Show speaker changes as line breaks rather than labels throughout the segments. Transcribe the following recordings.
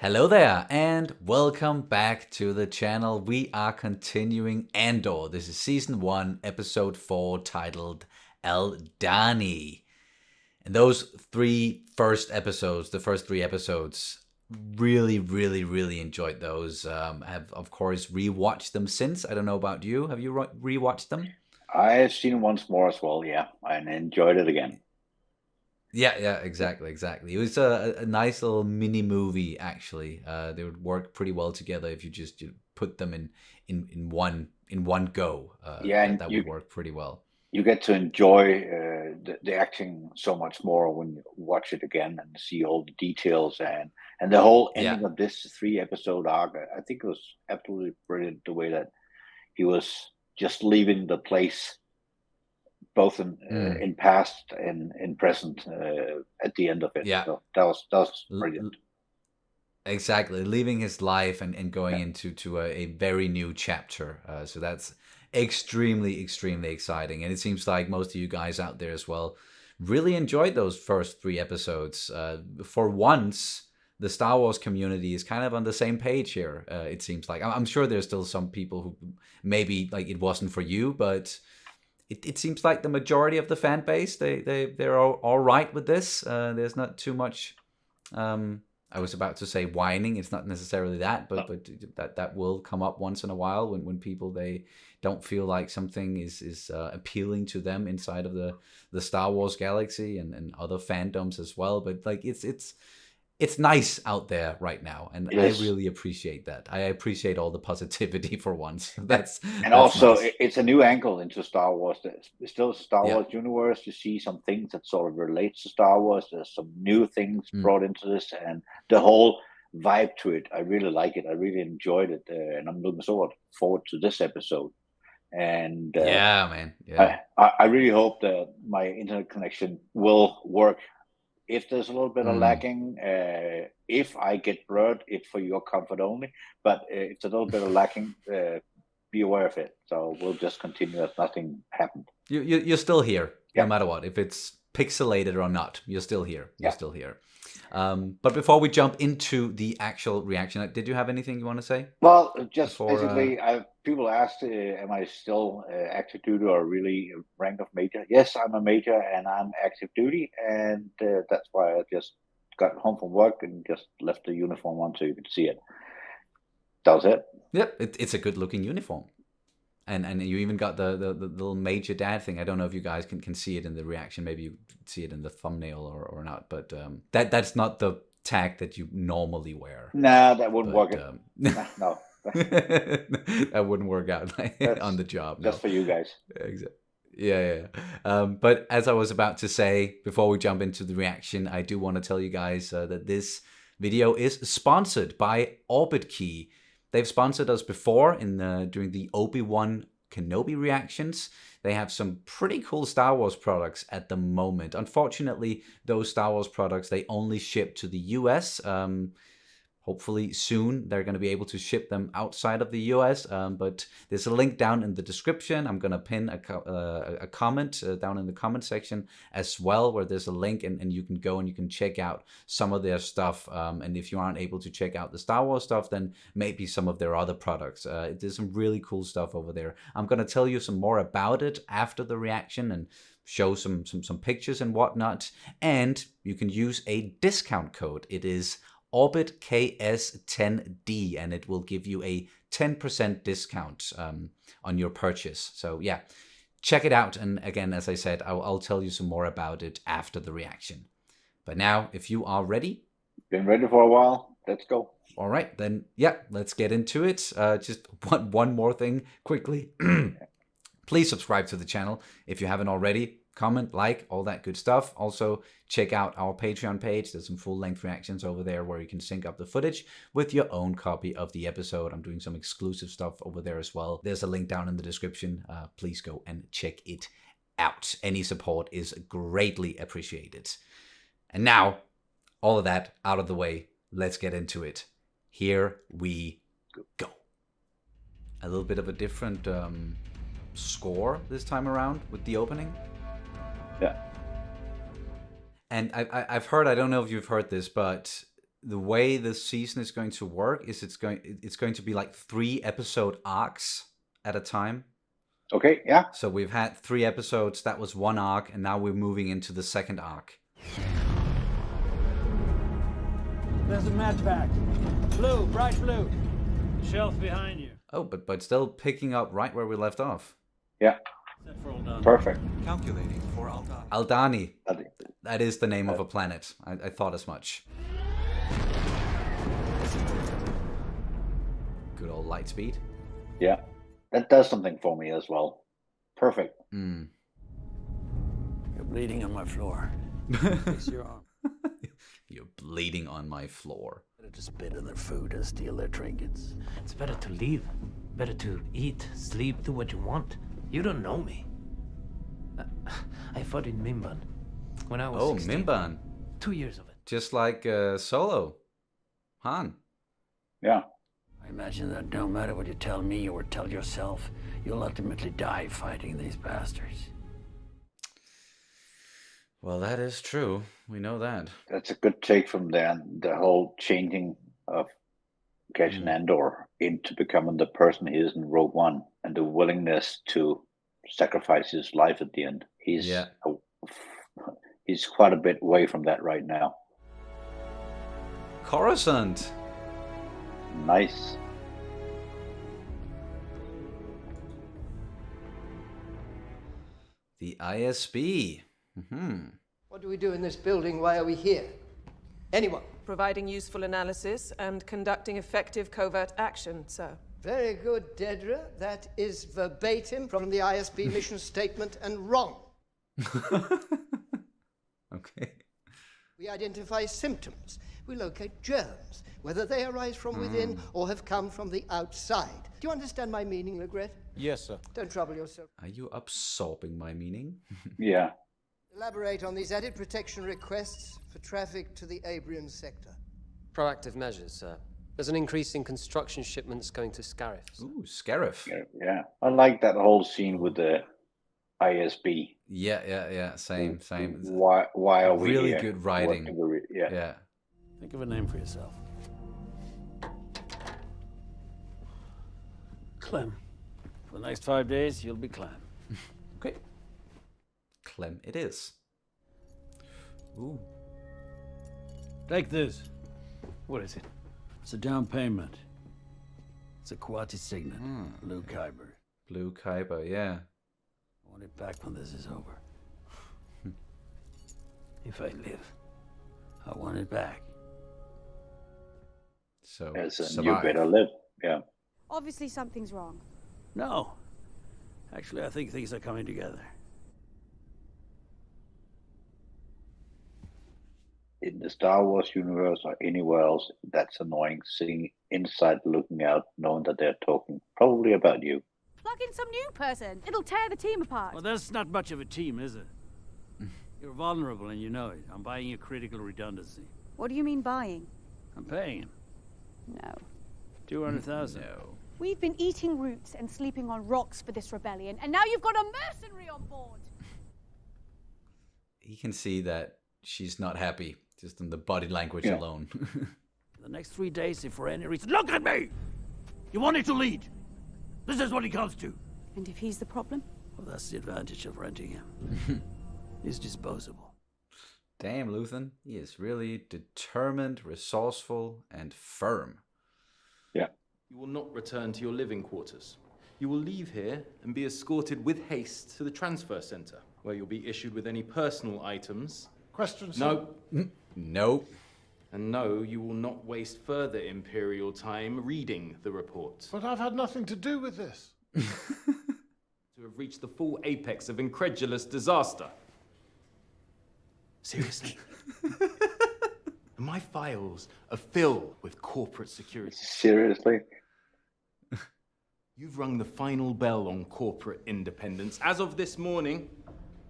Hello there, and welcome back to the channel. We are continuing Andor. This is Season 1, Episode 4, titled Aldhani. And those the first three episodes, really enjoyed those. Have, of course, rewatched them since. I don't know about you. Have you rewatched them?
I have seen it once more as well, yeah, and enjoyed it again.
Yeah, exactly. It was a nice little mini movie, actually. They would work pretty well together if you put them in one go.
Yeah,
That
and
that
you
would work pretty well.
you get to enjoy the acting so much more when you watch it again and see all the details and the whole
Yeah,
ending of this 3 episode arc. I think it was absolutely brilliant the way that he was just leaving the place, both
mm,
in past and in present, at the end of it.
yeah,
So that was
L-
brilliant.
l- exactly. Leaving his life and going
Yeah.
into a very new chapter. So that's extremely exciting. And it seems like most of you guys out there as well really enjoyed those first three episodes. For once, the Star Wars community is kind of on the same page here. It seems like I'm sure there's still some people who maybe like it wasn't for you, but it seems like the majority of the fan base they're all right with this. There's not too much. I was about to say whining. It's not necessarily that,
No.
but that will come up once in a while when people they don't feel like something is appealing to them inside of the Star Wars galaxy and other fandoms as well. But like it's nice out there right now, and
It
I
is.
really appreciate that. I appreciate all the positivity for once.
And,
That's
and
that's
also,
nice.
it's a new angle into Star Wars. There's still Star
Yeah.
Wars universe. You see some things that sort of relates to Star Wars. There's some new things
Mm.
brought into this, and the whole vibe to it. I really like it. I really enjoyed it, and I'm looking forward to this episode. And
Yeah, man. Yeah.
I really hope that my internet connection will work. If there's a little bit of
Mm.
lacking, if I get blurred, it's for your comfort only. But if there's a little bit of lacking, be aware of it. So we'll just continue as nothing happened.
You're still here, no
Yeah,
matter what. If it's pixelated or not, you're still here. You're
yeah.
still here. But before we jump into the actual reaction, did you have anything you want to say
Well, just
before?
basically, people asked, am I still active duty or really rank of major? Yes, I'm a major and I'm active duty, and that's why I just got home from work and just left the uniform on so you could see it. That was it.
Yep, it's a good looking uniform, and you even got the little major dad thing. I don't know if you guys can see it in the reaction. Maybe you see it in the thumbnail or not. But that's not the tag that you normally wear.
Nah, that wouldn't work.
But
Nah, no,
that wouldn't work out on
that's
the job.
just
No.
for you guys.
Exactly. Yeah. But as I was about to say, before we jump into the reaction, I do want to tell you guys that this video is sponsored by Orbit Key. They've sponsored us before during the Obi-Wan Kenobi reactions. They have some pretty cool Star Wars products at the moment. Unfortunately, those Star Wars products, they only ship to the US. Hopefully soon they're going to be able to ship them outside of the US. But there's a link down in the description. I'm going to pin a comment down in the comment section as well, where there's a link and you can go and you can check out some of their stuff. And if you aren't able to check out the Star Wars stuff, then maybe some of their other products. There's some really cool stuff over there. I'm going to tell you some more about it after the reaction and show some pictures and whatnot. And you can use a discount code. It is Orbit KS10D, and it will give you a 10% discount on your purchase. So yeah, check it out. And again, as I said, I'll tell you some more about it after the reaction. But now, if you are ready,
Been ready for a while. Let's go.
all right, then yeah, let's get into it. Just one more thing quickly. Please subscribe to the channel if you haven't already. Comment, like, all that good stuff. Also, check out our Patreon page. There's some full-length reactions over there where you can sync up the footage with your own copy of the episode. I'm doing some exclusive stuff over there as well. There's a link down in the description. Please go and check it out. Any support is greatly appreciated. And now, all of that out of the way, let's get into it. Here we go. A little bit of a different score this time around with the opening.
Yeah.
And I've heard, I don't know if you've heard this, but the way the season is going to work is it's going to be like 3-episode arcs at a time.
Okay, yeah.
So we've had 3 episodes, that was one arc, and now we're moving into the second arc.
There's a med pack. Blue, bright blue. Shelf behind you.
Oh, but still picking up right where we left off.
Yeah.
Set for Aldhani.
Perfect.
Calculating for Aldhani.
Aldhani.
Aldhani.
That is the name of a planet. I thought as much. Good old light speed.
Yeah. That does something for me as well. Perfect.
Mm.
You're bleeding on my floor. Fix your arm.
You're bleeding on my floor.
Better to spit on their food and steal their trinkets.
It's better to leave. Better to eat, sleep, do what you want. You don't know me. I fought in Mimban when I was 16.
Mimban.
2 years of it.
Just like Solo. Han.
Yeah.
I imagine that no matter what you tell me or tell yourself, you'll ultimately die fighting these bastards.
Well, that is true. We know that.
That's a good take from the whole changing of Cassian Andor into becoming the person he is in Rogue One, and the willingness to sacrifice his life at the end. He's quite a bit away from that right now.
Coruscant.
Nice.
The ISB.
What do we do in this building? Why are we here? Anyone?
Providing useful analysis and conducting effective covert action, sir.
Very good, Dedra. That is verbatim from the ISB mission statement and wrong.
Okay.
We identify symptoms. We locate germs, whether they arise from within or have come from the outside. Do you understand my meaning, Legret?
Yes, sir.
Don't trouble yourself.
Are you absorbing my meaning?
Yeah.
Elaborate on these added protection requests for traffic to the Abrian sector.
Proactive measures, sir. There's an increase in construction shipments going to Scarif.
Ooh, Scarif.
Yeah. I like that whole scene with the ISB.
Yeah. Same.
Why are we
really
here?
good writing.
Yeah.
Think of a name for yourself. Clem. For the next 5 days, you'll be Clem.
Okay. Clem it is. Ooh.
Take this.
What is it?
It's a down payment. It's a Quati Signet. Blue Kyber.
Blue Kyber, yeah.
I want it back when this is over. If I live, I want it back.
So
you better live. Yeah.
Obviously something's wrong.
No. Actually, I think things are coming together.
In the Star Wars universe or anywhere else, that's annoying. Sitting inside, looking out, knowing that they're talking probably about you.
Plug in some new person. It'll tear the team apart.
Well, that's not much of a team, is it? You're vulnerable and you know it. I'm buying you critical redundancy.
What do you mean buying?
I'm paying him.
No.
200,000.
No.
We've been eating roots and sleeping on rocks for this rebellion, and now you've got a mercenary on board.
He can see that she's not happy, just in the body language alone.
The next 3 days, if for any reason... Look at me! You wanted to lead. This is what he comes to.
And if he's the problem?
Well, that's the advantage of renting him. He's disposable.
Damn, Luthen. He is really determined, resourceful, and firm.
Yeah.
You will not return to your living quarters. You will leave here and be escorted with haste to the transfer center, where you'll be issued with any personal items.
Questions?
No.
No.
And no, you will not waste further Imperial time reading the report.
But I've had nothing to do with this.
To have reached the full apex of incredulous disaster. Seriously? My files are filled with corporate security.
Seriously?
You've rung the final bell on corporate independence. As of this morning,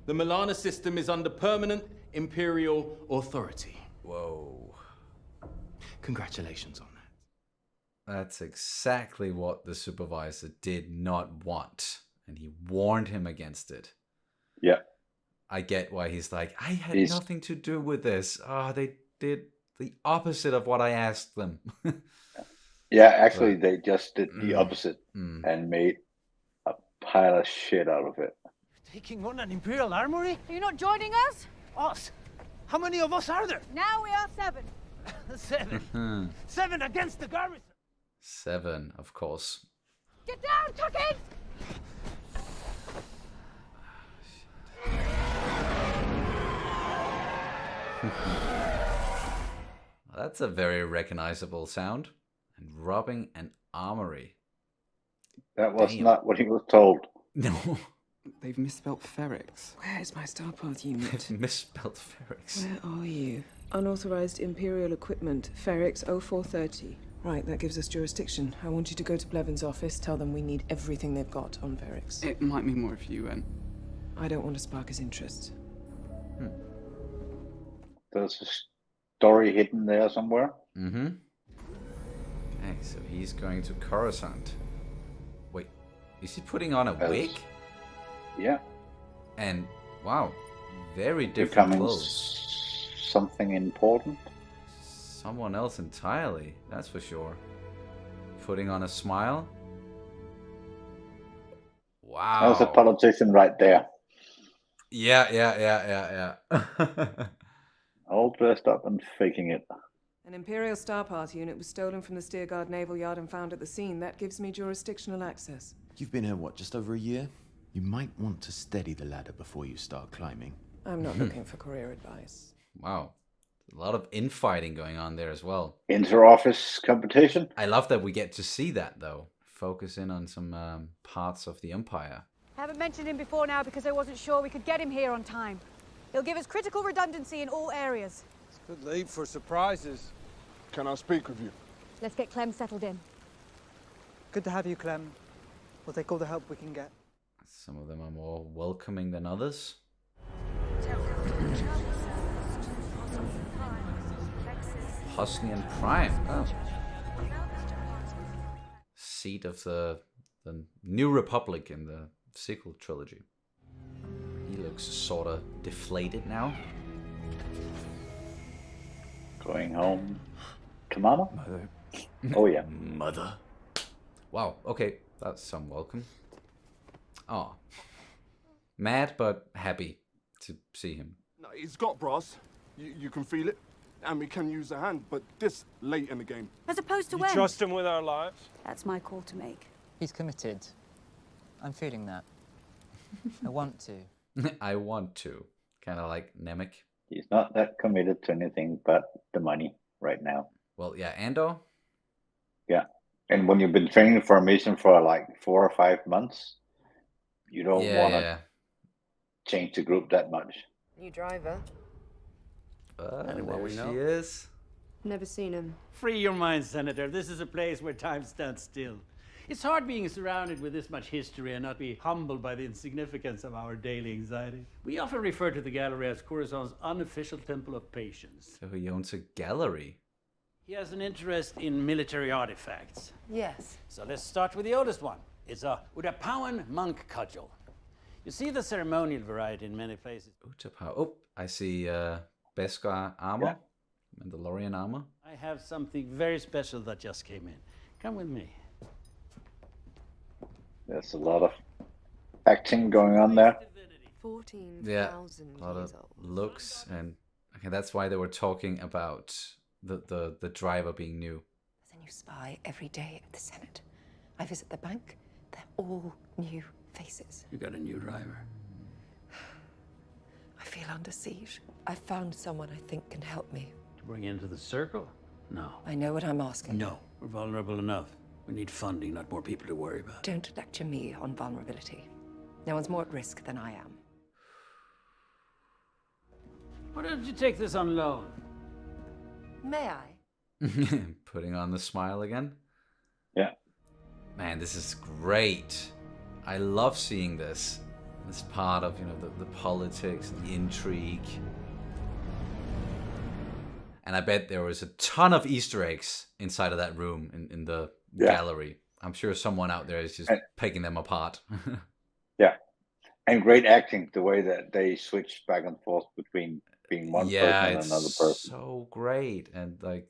the Milana system is under permanent Imperial authority.
Whoa.
Congratulations on that.
That's exactly what the supervisor did not want. And he warned him against it.
Yeah.
I get why he's like, I had nothing to do with this. They the opposite of what I asked them.
Yeah, actually, they just did the opposite and made a pile of shit out of it.
Taking on an Imperial armory?
Are you not joining us?
Us? How many of us are there?
Now we are 7.
7. 7 against the garrison.
7, of course.
Get down, tuck in!
That's a very recognizable sound. And robbing an armory.
That was not what he was told.
No.
They've misspelt Ferrex.
Where is my Starpath unit?
Misspelled Ferrex.
Where are you? Unauthorized Imperial equipment, Ferrex 0430. Right, that gives us jurisdiction. I want you to go to Blevins' office, tell them we need everything they've got on Ferrex.
It might be more if you went.
I don't want to spark his interest.
There's a story hidden there somewhere.
Mm-hmm. Okay, so he's going to Coruscant. Wait, is he putting on a wig?
Yeah.
And, wow, very different
Becoming
clothes.
Something important.
Someone else entirely, that's for sure. Putting on a smile. Wow.
That was a politician right there.
Yeah.
All dressed up and faking it.
An Imperial Starpath unit was stolen from the Steerguard Naval Yard and found at the scene. That gives me jurisdictional access.
You've been here, what, just over a year? You might want to steady the ladder before you start climbing.
I'm not looking for career advice.
Wow. A lot of infighting going on there as well.
Inter-office competition.
I love that we get to see that, though. Focus in on some parts of the Empire.
Haven't mentioned him before now because I wasn't sure we could get him here on time. He'll give us critical redundancy in all areas.
It's a bit late for surprises. Can I speak with you?
Let's get Clem settled in.
Good to have you, Clem. We'll take all the help we can get.
Some of them are more welcoming than others. Hosnian Prime. Oh. Seat of the New Republic in the sequel trilogy. He looks sort of deflated now.
Going home to Mama?
Mother.
Oh, yeah.
Mother. Wow, okay. That's some welcome. Oh. Mad, but happy to see him.
No, he's got brass. You can feel it. And we can use a hand, but this late in the game.
As opposed to
You
when?
trust him with our lives?
That's my call to make.
He's committed. I'm feeling that. I want to.
I want to. Kind of like Nemec.
He's not that committed to anything but the money right now.
Well, yeah, Andor.
Yeah. And when you've been training for a mission for like 4 or 5 months, you don't want to change the group that much.
New driver.
There
we
she
know.
is.
Never seen him.
Free your mind, Senator. This is a place where time stands still. It's hard being surrounded with this much history and not be humbled by the insignificance of our daily anxiety. We often refer to the gallery as Coruscant's unofficial temple of patience.
So he owns a gallery.
He has an interest in military artifacts.
Yes.
So let's start with the oldest one. It's a Utapawan monk cudgel. You see the ceremonial variety in many places.
Utapau. Oh, I see Beskar armor. Mandalorian armor.
I have something very special that just came in. Come with me.
There's a lot of acting going on there.
14,000
Yeah, a lot of looks, and okay, that's why they were talking about the driver being new.
There's a new spy every day at the Senate. I visit the bank. They're all new faces.
You got a new driver.
I feel under siege. I've found someone I think can help me.
To bring into the circle? No.
I know what I'm asking.
No, we're vulnerable enough. We need funding, not more people to worry about.
Don't lecture me on vulnerability. No one's more at risk than I am.
Why don't you take this on loan?
May I?
Putting on the smile again.
Yeah.
Man, this is great. I love seeing this. This part of, the politics and the intrigue. And I bet there was a ton of Easter eggs inside of that room in the gallery. I'm sure someone out there is just picking them apart.
Yeah. And great acting, the way that they switch back and forth between being one person
Yeah,
and
it's
another person.
so great. And like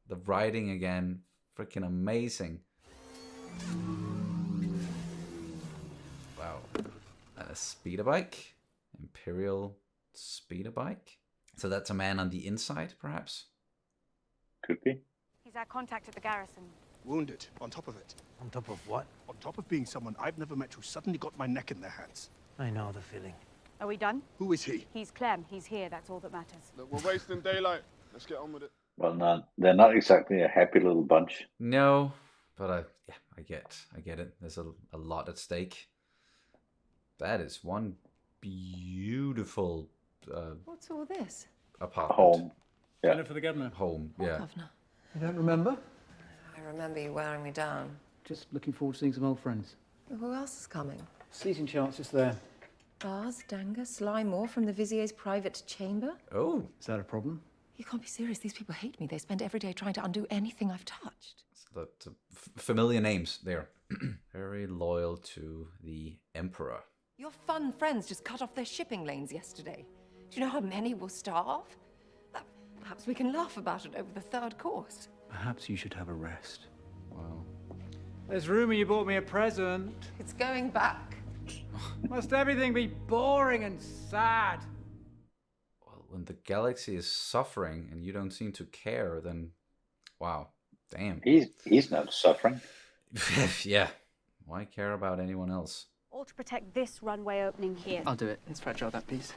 the writing again, freaking amazing. Wow. A speeder bike. Imperial speeder bike. So that's a man on the inside, perhaps?
Could be.
He's our contact at the garrison.
Wounded, on top of it.
On top of what?
On top of being someone I've never met who suddenly got my neck in their hands.
I know the feeling.
Are we done?
Who is he?
He's Clem. He's here. That's all that matters.
Look, we're wasting daylight. Let's get on with it.
Well, no, they're not exactly a happy little bunch.
No, but I get it. There's a lot at stake. That is one beautiful
What's all this?
apartment.
Home. Yeah.
Dinner for the governor.
Home, yeah.
Governor.
You don't remember?
I remember you wearing me down.
Just looking forward to seeing some old friends.
Who else is coming?
Sleeping chance is there.
Bars, Danger, Sly Moore from the Vizier's private chamber?
Oh.
Is that a problem?
You can't be serious. These people hate me. They spend every day trying to undo anything I've touched.
The familiar names there. Very loyal to the Emperor.
Your fun friends just cut off their shipping lanes yesterday. Do you know how many will starve? Perhaps we can laugh about it over the third course.
Perhaps you should have a rest.
Wow.
There's rumour you bought me a present.
It's going back.
Must everything be boring and sad?
Well, when the galaxy is suffering and you don't seem to care, then wow, damn.
He's not suffering.
Yeah. Why care about anyone else?
All to protect this runway opening here.
I'll do it. It's fragile, that piece.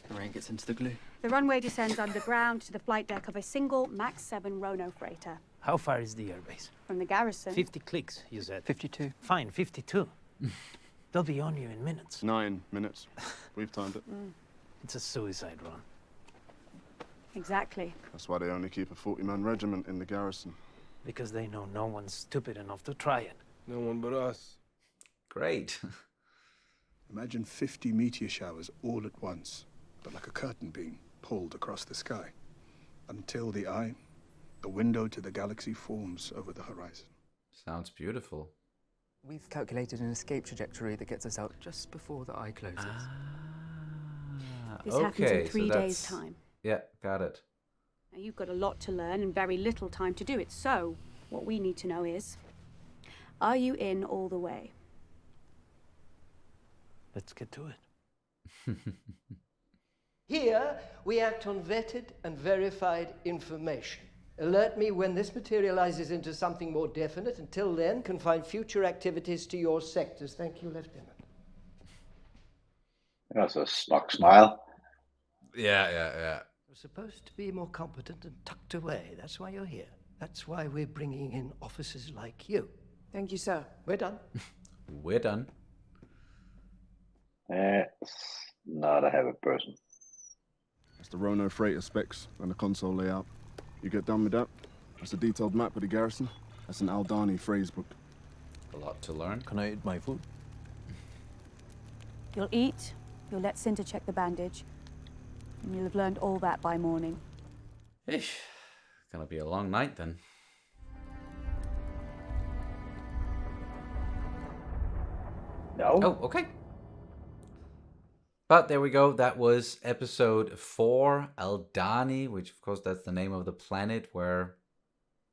The rain gets into the glue.
The runway descends underground to the flight deck of a single MAX 7 Rono freighter.
How far is the airbase?
From the garrison.
50 clicks, you said.
52.
Fine, 52. They'll be on you in minutes.
9 minutes. We've timed it.
It's a suicide run.
Exactly.
That's why they only keep a 40-man regiment in the garrison.
Because they know no one's stupid enough to try it.
No one but us.
Great.
Imagine 50 meteor showers all at once, but like a curtain being pulled across the sky, until the window to the galaxy forms over the horizon.
Sounds beautiful.
We've calculated an escape trajectory that gets us out just before the eye closes.
This happens in 3 days' time.
Yeah, got it.
Now, you've got a lot to learn and very little time to do it. So, what we need to know is, are you in all the way?
Let's get to it.
Here, we act on vetted and verified information. Alert me when this materializes into something more definite. Until then, confine future activities to your sectors. Thank you, Lieutenant.
That's a snug smile.
Yeah.
You're supposed to be more competent and tucked away. That's why you're here. That's why we're bringing in officers like you.
Thank you, sir.
We're done.
We're done.
It's not a heavy person.
That's the Rono freighter specs and the console layout. You get done with that? That's a detailed map of the garrison. That's an Aldhani phrase book.
A lot to learn.
Can I eat my food?
You'll eat, you'll let Cinta check the bandage, and you'll have learned all that by morning.
Eesh. Gonna be a long night then.
No.
Oh, okay. But there we go. That was episode 4, Aldhani, which of course that's the name of the planet where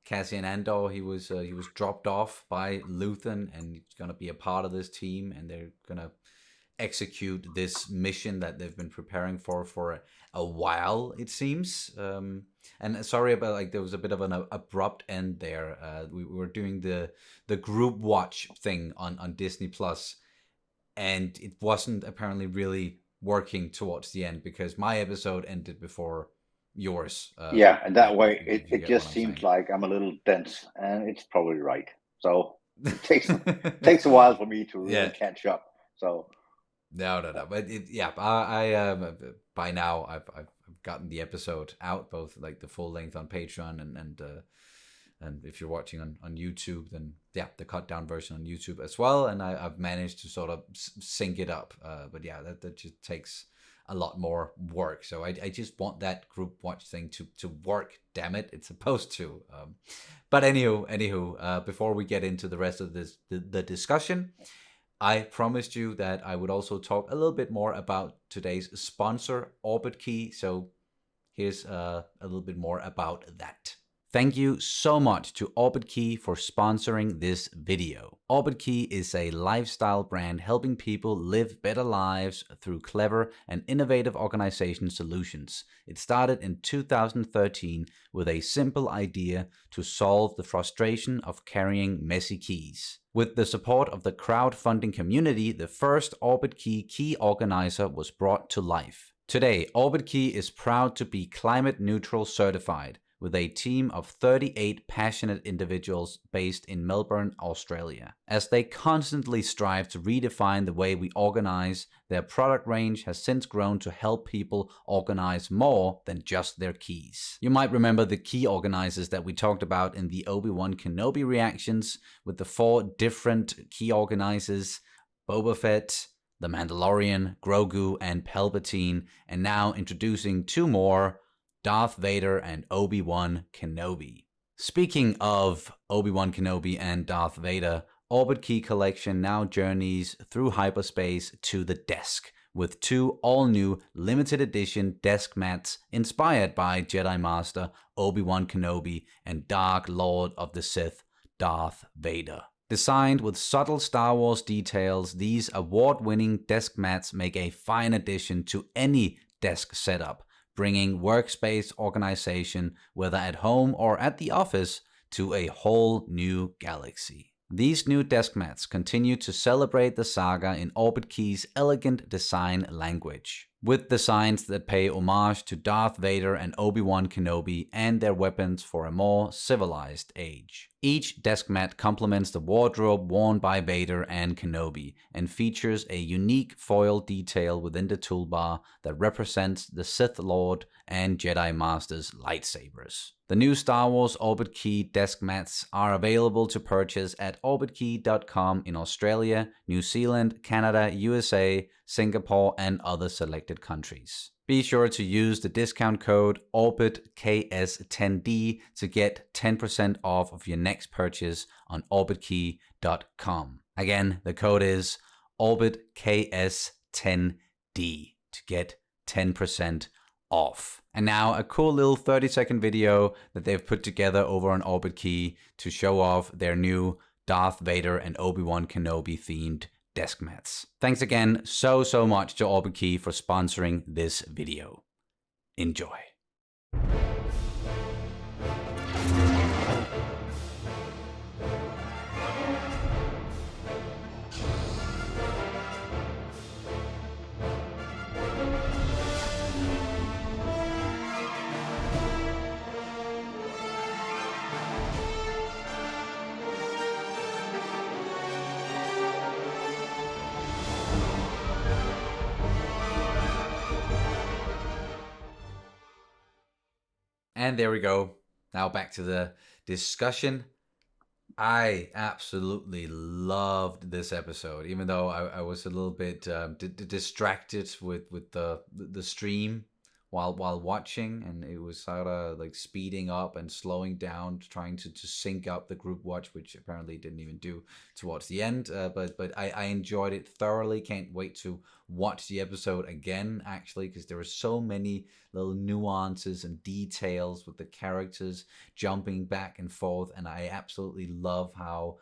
Cassian Andor he was dropped off by Luthen, and he's gonna be a part of this team, and they're gonna execute this mission that they've been preparing for a while, it seems. And sorry about there was a bit of an abrupt end there. We were doing the group watch thing on Disney Plus, and it wasn't apparently really working towards the end because my episode ended before yours.
Yeah, and that way it just seems like I'm a little dense, and it's probably right. So it takes a while for me to really catch up. So
no. But I by now I've gotten the episode out, both like the full length on Patreon and if you're watching on YouTube, then the cut down version on YouTube as well. And I've managed to sort of sync it up. But yeah, that just takes a lot more work. So I just want that group watch thing to work. Damn it, it's supposed to. But anywho, before we get into the rest of the discussion, I promised you that I would also talk a little bit more about today's sponsor, Orbit Key. So here's a little bit more about that. Thank you so much to Orbit Key for sponsoring this video. Orbit Key is a lifestyle brand helping people live better lives through clever and innovative organization solutions. It started in 2013 with a simple idea to solve the frustration of carrying messy keys. With the support of the crowdfunding community, the first Orbit Key key organizer was brought to life. Today, Orbit Key is proud to be climate neutral certified, with a team of 38 passionate individuals based in Melbourne, Australia. As they constantly strive to redefine the way we organize, their product range has since grown to help people organize more than just their keys. You might remember the key organizers that we talked about in the Obi-Wan Kenobi reactions, with the 4 different key organizers: Boba Fett, The Mandalorian, Grogu, and Palpatine, and now introducing 2 more, Darth Vader and Obi-Wan Kenobi. Speaking of Obi-Wan Kenobi and Darth Vader, Orbit Key Collection now journeys through hyperspace to the desk, with 2 all-new limited edition desk mats inspired by Jedi Master Obi-Wan Kenobi and Dark Lord of the Sith Darth Vader. Designed with subtle Star Wars details, these award-winning desk mats make a fine addition to any desk setup, bringing workspace organization, whether at home or at the office, to a whole new galaxy. These new desk mats continue to celebrate the saga in Orbit Key's elegant design language, with designs that pay homage to Darth Vader and Obi-Wan Kenobi and their weapons for a more civilized age. Each desk mat complements the wardrobe worn by Vader and Kenobi and features a unique foil detail within the toolbar that represents the Sith Lord and Jedi Master's lightsabers. The new Star Wars Orbit Key desk mats are available to purchase at orbitkey.com in Australia, New Zealand, Canada, USA, Singapore, and other selected countries. Be sure to use the discount code OrbitKS10D to get 10% off of your next purchase on orbitkey.com. Again, the code is OrbitKS10D to get 10% off. And now a cool little 30-second video that they've put together over on Orbit Key to show off their new Darth Vader and Obi-Wan Kenobi themed desk mats. Thanks again so much to Orbit Key for sponsoring this video. Enjoy. And there we go. Now back to the discussion. I absolutely loved this episode, even though I was a little bit distracted with the stream while watching, and it was sort of like speeding up and slowing down, trying to sync up the group watch, which apparently didn't even do towards the end. But I enjoyed it thoroughly. Can't wait to watch the episode again, actually, because there were so many little nuances and details with the characters jumping back and forth, and I absolutely love how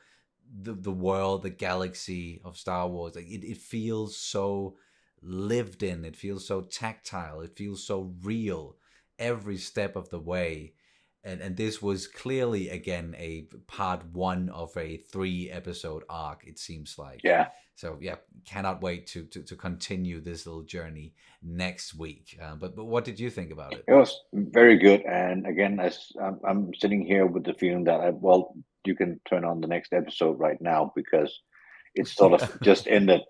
the world, the galaxy of Star Wars, like it feels so lived in, it feels so tactile, it feels so real every step of the way. And this was clearly, again, a part 1 of a 3-episode arc, it seems like.
Yeah.
So, yeah, cannot wait to continue this little journey next week. But what did you think about it?
It was very good. And again, as I'm sitting here with the feeling that, you can turn on the next episode right now, because it's sort of just ended.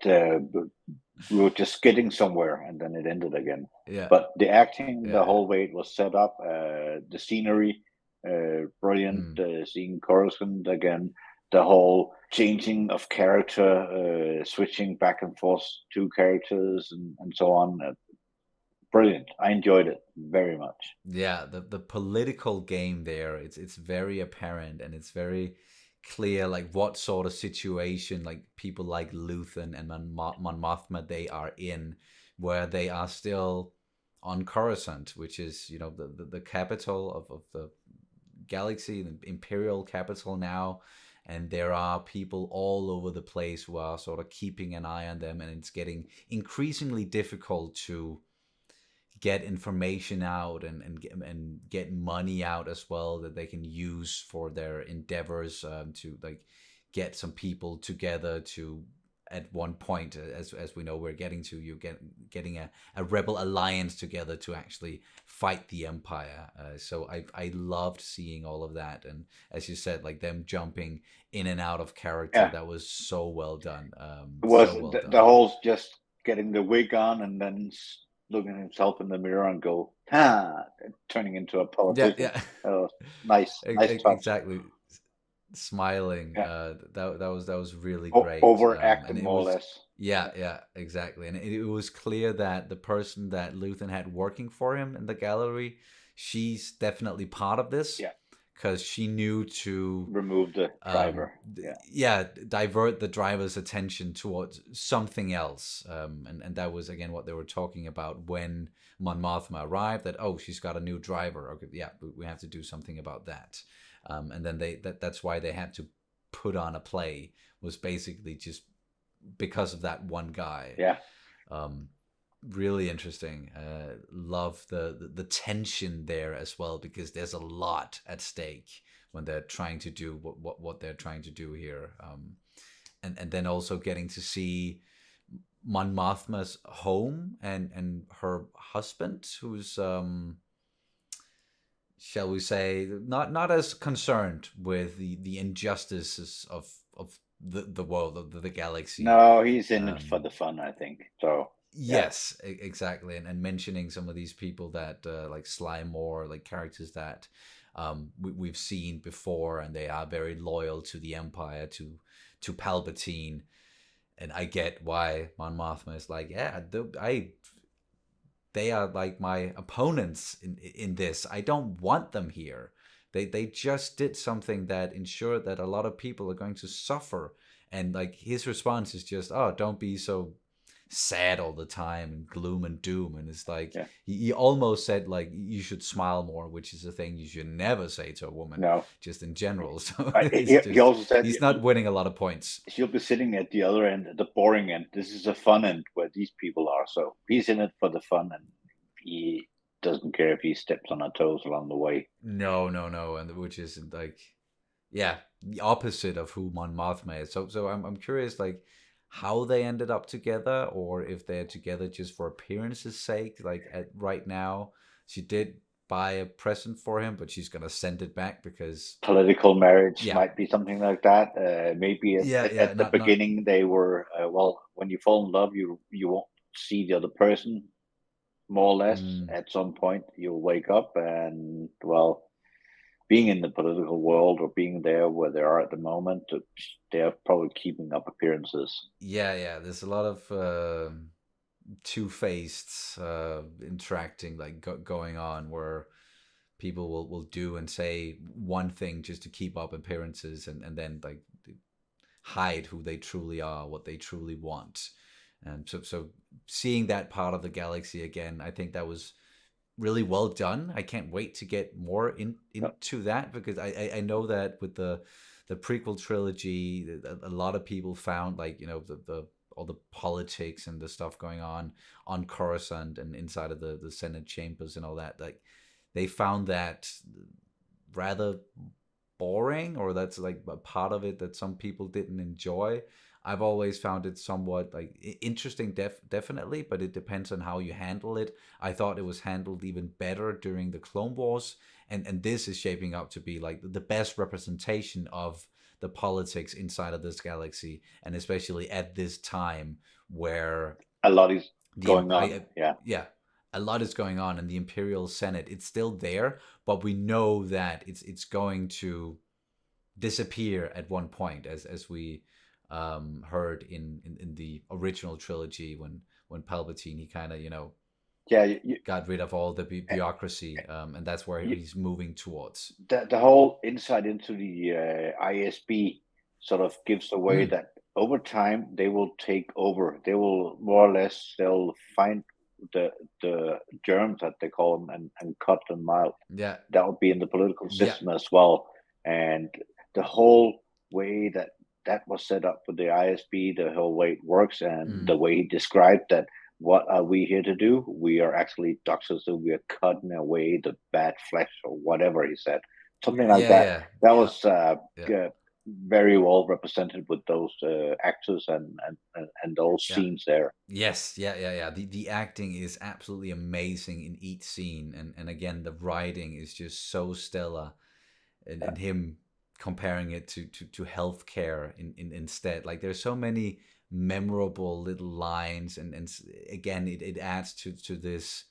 We were just getting somewhere, and then it ended again.
Yeah.
But the acting, the whole way it was set up, the scenery, brilliant. Seeing Coruscant again, the whole changing of character, switching back and forth to characters and so on. Brilliant. I enjoyed it very much.
Yeah, the political game there, it's very apparent, and it's very clear like what sort of situation like people like Luthen and Mon Mothma they are in, where they are still on Coruscant, which is, you know, the capital of the galaxy, the imperial capital now. And there are people all over the place who are sort of keeping an eye on them, and it's getting increasingly difficult to get information out and get money out as well that they can use for their endeavors, to like get some people together to, at one point, as we know we're getting to, getting a rebel alliance together to actually fight the Empire. So I loved seeing all of that, and as you said, like them jumping in and out of character, that was so well done.
It was
so well
the whole just getting the wig on and then looking at himself in the mirror and go, turning into a politician.
Yeah.
Nice touch.
Exactly. Smiling. That was really great.
Overacting, more or less.
Yeah, exactly. And it was clear that the person that Luthen had working for him in the gallery, she's definitely part of this.
Yeah.
Because she knew to
remove the driver.
Divert the driver's attention towards something else. And that was, again, what they were talking about when Mon Mothma arrived, that, oh, she's got a new driver. Okay, yeah, we have to do something about that. And then that's why they had to put on a play, was basically just because of that one guy.
Yeah.
Really interesting. Love the tension there as well, because there's a lot at stake when they're trying to do what they're trying to do here. And then also getting to see Mon Mothma's home and her husband, who's shall we say, not as concerned with the injustices of the world, of the galaxy.
No, he's in it for the fun, I think. So
yes, exactly. And mentioning some of these people that like Sly Moore, like characters that we've seen before, and they are very loyal to the Empire, to Palpatine. And I get why Mon Mothma is like, they are like my opponents in this. I don't want them here. They just did something that ensured that a lot of people are going to suffer. And like his response is just, oh, don't be so sad all the time and gloom and doom. And it's like, he almost said, like, you should smile more, which is a thing you should never say to a woman, just in general. So
he also said
he's not winning a lot of points.
She'll be sitting at the other end, the boring end. This is a fun end where these people are. So he's in it for the fun, and he doesn't care if he steps on her toes along the way.
No, and which is like, the opposite of who Mon Mothma is. So I'm curious, like, how they ended up together, or if they're together just for appearance's sake. Like right now, she did buy a present for him, but she's gonna send it back because
political marriage might be something like that. Maybe at the beginning they were when you fall in love, you won't see the other person, more or less. At some point, you'll wake up and being in the political world or being there where they are at the moment, they're probably keeping up appearances.
Yeah. There's a lot of two-faced interacting, like going on, where people will do and say one thing just to keep up appearances, and then like hide who they truly are, what they truly want. And so seeing that part of the galaxy again, I think that was really well done. I can't wait to get more into that, because I know that with the prequel trilogy, a lot of people found, like, you know, the all the politics and the stuff going on Coruscant and inside of the Senate chambers and all that, like they found that rather boring, or that's like a part of it that some people didn't enjoy. I've always found it somewhat like interesting, definitely, but it depends on how you handle it. I thought it was handled even better during the Clone Wars, and this is shaping up to be like the best representation of the politics inside of this galaxy, and especially at this time where
a lot is going on.
A lot is going on in the Imperial Senate. It's still there, but we know that it's going to disappear at one point, as we heard in the original trilogy when Palpatine, he kind of, you know, got rid of all the bureaucracy, and that's where he's moving towards.
The whole insight into the ISB sort of gives away that over time they will take over. They will more or less, they'll find the germs that they call them and cut them out.
Yeah,
that would be in the political
Yeah.
system as well. And the whole way that was set up for the ISB, the whole way it works, and the way he described that. What are we here to do? We are actually doctors, so we are cutting away the bad flesh or whatever he said. Something like that.
Yeah.
That was very well represented with those actors and those scenes there.
Yes, yeah. The acting is absolutely amazing in each scene, and again, the writing is just so stellar, and him comparing it to healthcare instead. Like, there's so many memorable little lines, and again, it adds to this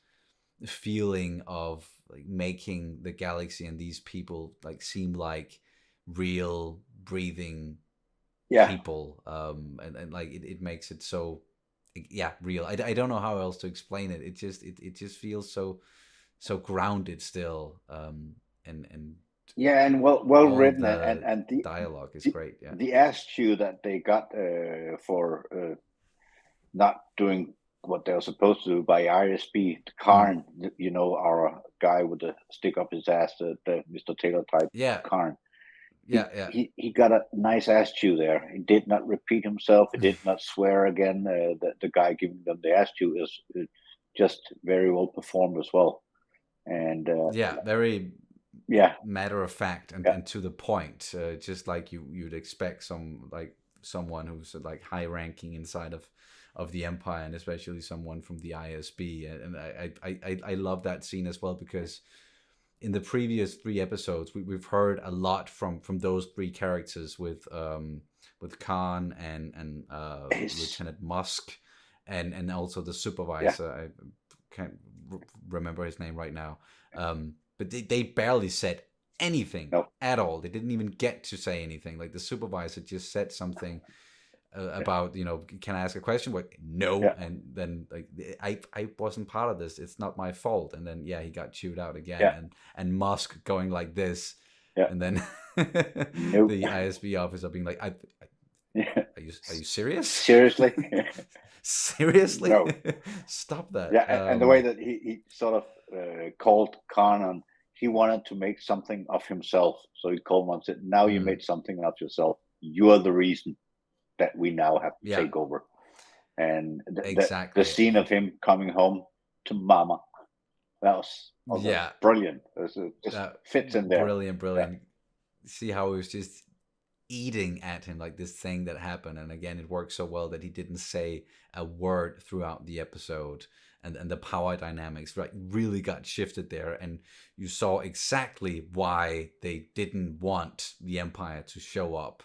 feeling of like making the galaxy and these people like seem like real breathing people, and like it makes it so real. I don't know how else to explain it. It just feels so grounded still, and
and well written, and the
dialogue is great. Yeah,
the attitude that they got for not doing what they were supposed to do by ISB, Karn, our guy with the stick up his ass, the Mr. Taylor type, Karn. He got a nice attitude there. He did not repeat himself. He did not swear again. The guy giving them the attitude is just very well performed as well. And
very matter of fact and to the point, just like you'd expect someone who's like high ranking inside of the Empire, and especially someone from the ISB. And I love that scene as well, because in the previous 3 episodes we've heard a lot from those 3 characters with Khan and Lieutenant Musk and also the supervisor. I can't remember his name right now. But they barely said anything at all. They didn't even get to say anything. Like, the supervisor just said something about, can I ask a question? What? No. And then like, I wasn't part of this. It's not my fault. And then he got chewed out again. And Musk going like this. And then the ISB officer being like, are you serious?
Seriously?
Seriously?
No.
Stop that.
And the way that he sort of called Khan on, he wanted to make something of himself. So he called him and said, now you made something of yourself. You are the reason that we now have to take over. And the scene of him coming home to Mama, that was brilliant. It just fits in there.
Brilliant. See how it was just eating at him, like this thing that happened. And again, it worked so well that he didn't say a word throughout the episode. And the power dynamics really got shifted there, and you saw exactly why they didn't want the Empire to show up,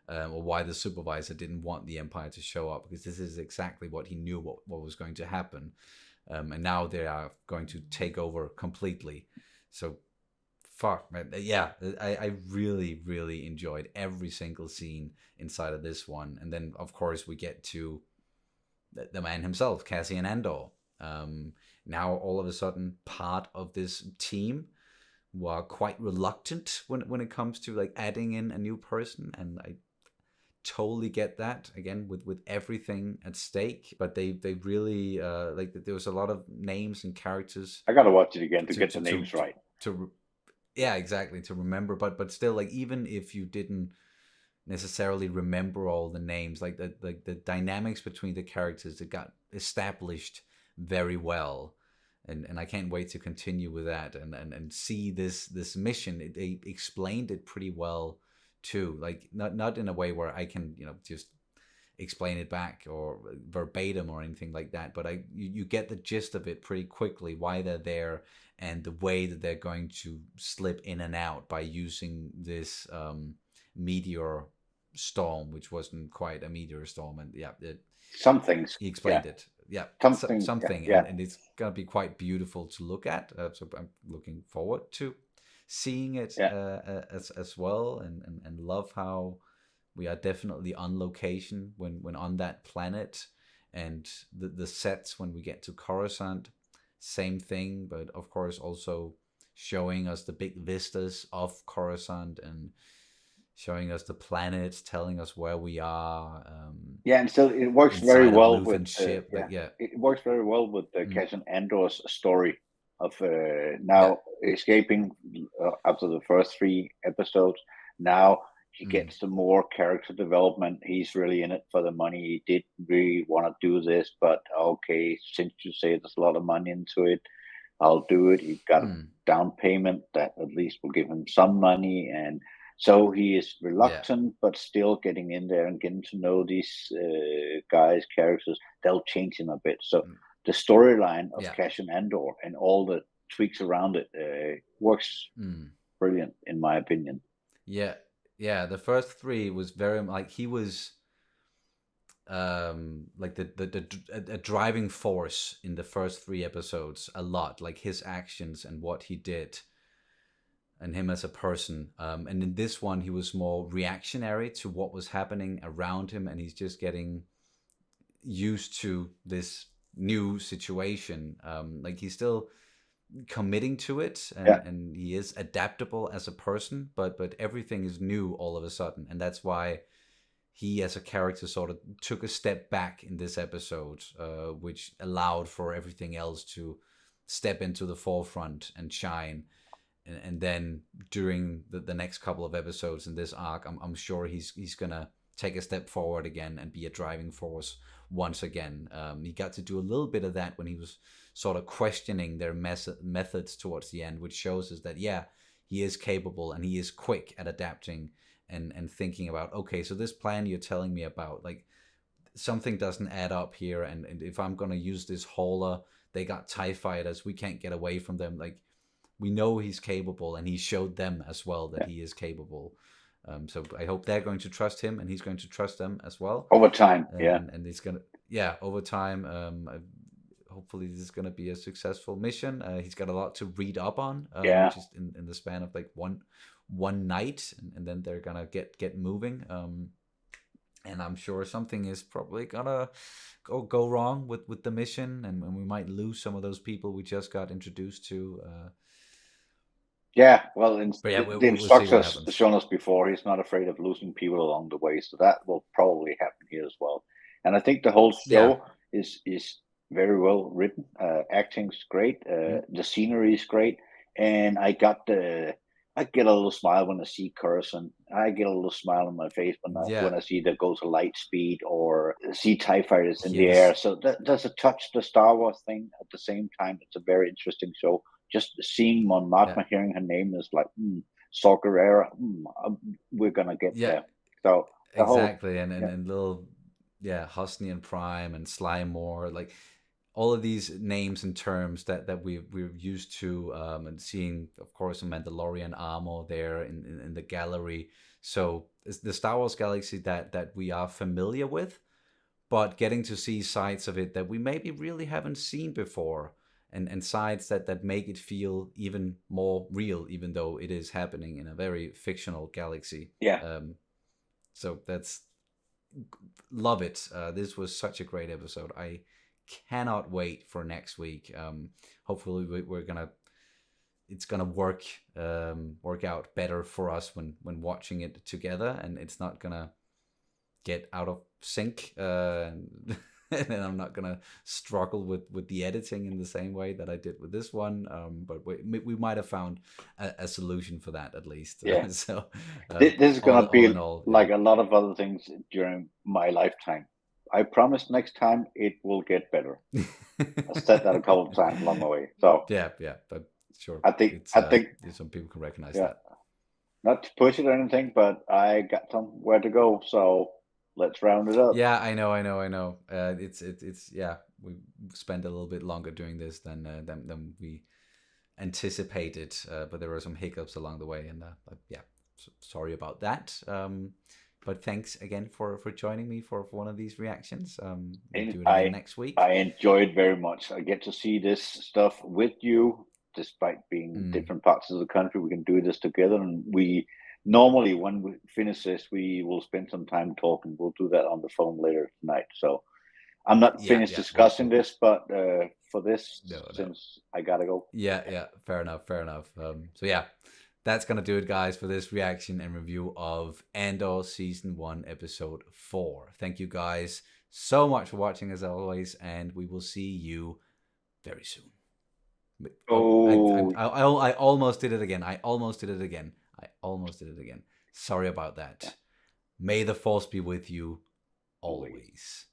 or why the supervisor didn't want the Empire to show up, because this is exactly what he knew what was going to happen, and now they are going to take over completely. So, fuck, man, I really, really enjoyed every single scene inside of this one, and then of course we get to the man himself, Cassian Andor. Now all of a sudden part of this team, who are quite reluctant when it comes to like adding in a new person, and I totally get that, again with everything at stake. But they really like, there was a lot of names and characters.
I gotta watch it again to get the names right.
Exactly, to remember. But still, like, even if you didn't necessarily remember all the names, like the dynamics between the characters, it got established very well, and I can't wait to continue with that and see this mission. They explained it pretty well too, like not in a way where I can just explain it back or verbatim or anything like that, but you get the gist of it pretty quickly, why they're there and the way that they're going to slip in and out by using this meteor storm, which wasn't quite a meteor storm. And
some things
he explained it. Something. And it's gonna be quite beautiful to look at. So I'm looking forward to seeing it as well, and love how we are definitely on location when on that planet, and the sets when we get to Coruscant, same thing, but of course also showing us the big vistas of Coruscant, and showing us the planets, telling us where we are.
And still it works
inside
very
of
well
Luthen's
with
ship.
it works very well with Cassian Andor's story of now escaping after the first 3 episodes. Now he gets the more character development. He's really in it for the money. He did really want to do this, but okay, since you say there's a lot of money into it, I'll do it. He got a down payment that at least will give him some money, and so he is reluctant, but still getting in there and getting to know these guys' characters. They'll change him a bit. So the storyline of Cassian Andor and all the tweaks around it works brilliant, in my opinion.
Yeah, the first 3 was very like he was like a driving force in the first 3 episodes a lot, like his actions and what he did and him as a person. And in this one, he was more reactionary to what was happening around him, and he's just getting used to this new situation. Like he's still committing to it, and he is adaptable as a person, but everything is new all of a sudden, and that's why he as a character sort of took a step back in this episode, which allowed for everything else to step into the forefront and shine. And then during the next couple of episodes in this arc, I'm sure he's gonna take a step forward again and be a driving force once again. He got to do a little bit of that when he was sort of questioning their methods towards the end, which shows us that he is capable and he is quick at adapting and thinking about, okay, so this plan you're telling me about, like something doesn't add up here, and if I'm gonna use this hauler, they got TIE fighters, we can't get away from them. Like, we know he's capable, and he showed them as well that he is capable. So I hope they're going to trust him, and he's going to trust them as well.
Over time,
and it's gonna, over time. Hopefully, this is gonna be a successful mission. He's got a lot to read up on, which is in the span of like one night, and then they're gonna get moving. And I'm sure something is probably gonna go wrong with the mission, and we might lose some of those people we just got introduced to.
Well, the instructor's shown us before, he's not afraid of losing people along the way, so that will probably happen here as well. And I think the whole show is very well written. Acting's great. The scenery is great, and I get a little smile when I see Coruscant. I get a little smile on my face when I see the go to light speed or see TIE fighters in the air. So that does a touch the Star Wars thing at the same time. It's a very interesting show. Just seeing Mon Mothma, hearing her name is like, Saw Gerrera, we're gonna get there. So
exactly, and little Hosnian Prime and Sly Moore, like all of these names and terms that we're used to, and seeing, of course, a Mandalorian armor there in the gallery. So it's the Star Wars galaxy that we are familiar with, but getting to see sides of it that we maybe really haven't seen before. And sides that make it feel even more real, even though it is happening in a very fictional galaxy. So love it. This was such a great episode. I cannot wait for next week. Hopefully it's gonna work out better for us when watching it together, and it's not gonna get out of sync. And then I'm not gonna struggle with the editing in the same way that I did with this one. But we might have found a solution for that at least. So
this is gonna be like a lot of other things during my lifetime. I promise next time it will get better. I said that a couple of times along the way. So
but sure.
I think
some people can recognize that.
Not to push it or anything, but I got somewhere to go. So let's round it up.
Yeah, I know. It's we spent a little bit longer doing this than we anticipated, but there were some hiccups along the way, and sorry about that. But thanks again for joining me for one of these reactions. We'll do it again next week.
I enjoyed very much. I get to see this stuff with you, despite being in different parts of the country. We can do this together, and we. Normally, when we finish this, we will spend some time talking. We'll do that on the phone later tonight. So I'm not finished discussing this, but for this, since I gotta go.
Fair enough. So that's going to do it, guys, for this reaction and review of Andor Season 1, Episode 4. Thank you guys so much for watching, as always, and we will see you very soon. I almost did it again. I almost did it again. Sorry about that. May the Force be with you always.